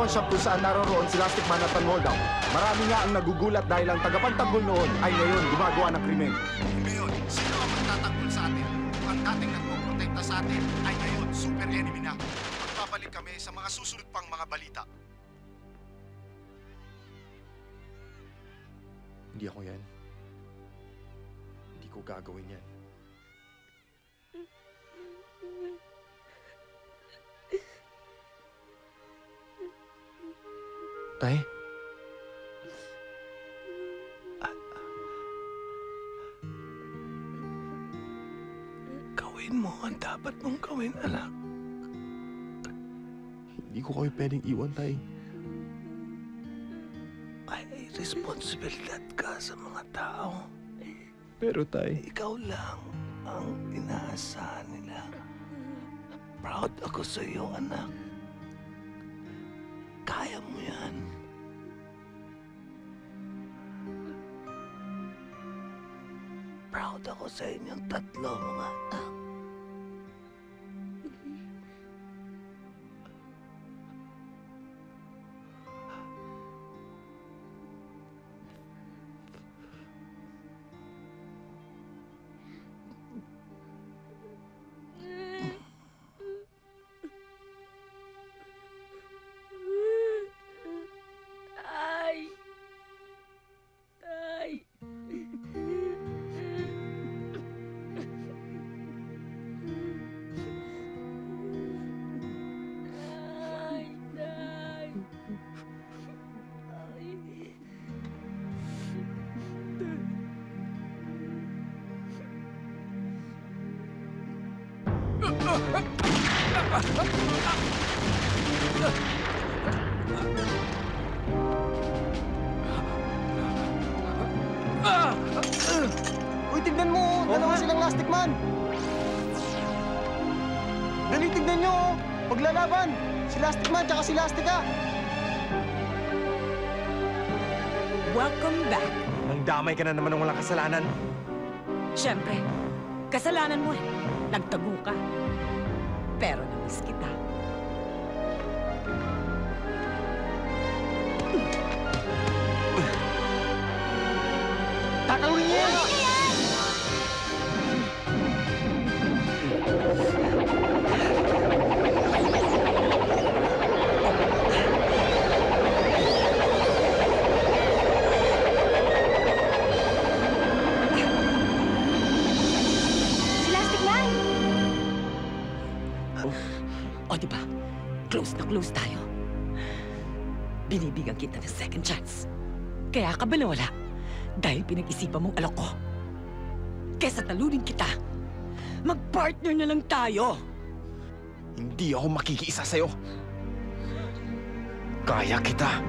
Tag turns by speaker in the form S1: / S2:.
S1: pawn shop kung saan naroroon si Lastic Man at ang holdout. Marami nga ang nagugulat dahil ang tagapagtanggol noon ay ngayon gumagawa ng krimen. Ngayon, sino ang magtatanggol sa atin? Ang dating nagpoprotekta sa atin ay ngayon super enemy na. Magbabalik kami sa mga susunod pang mga balita. Hindi ako yan. Hindi ko gagawin yan. Tay?
S2: Gawin mo ang dapat mong gawin, anak.
S1: Hindi ko kayo pwedeng iwan, Tay.
S2: May responsibilidad ka sa mga tao.
S1: Pero, Tay...
S2: Ikaw lang ang inaasahan nila. Proud ako sa iyo, anak. Kaya mo yan. Proud ako sa inyong tatlo, mga anak.
S3: Uy, tignan mo! Dalawa silang Lastic Man! Dali, tignan nyo! Maglalaban! Si Lastic Man tsaka si Lastica!
S4: Welcome back.
S1: Nang damay ka na naman ng walang kasalanan.
S4: Siyempre, kasalanan mo eh. Nagtago ka. Pero namiss kita.
S3: Tatawin niya!
S5: Si Lastic Man!
S4: O diba, close na close tayo. Binibigyan kita ng second chance. Kaya ka ba nawala? Dahil pinag-isipan mong alok ko. Kesa talunin kita, mag-partner na lang tayo.
S1: Hindi ako makikiisa sa'yo. Kaya kita.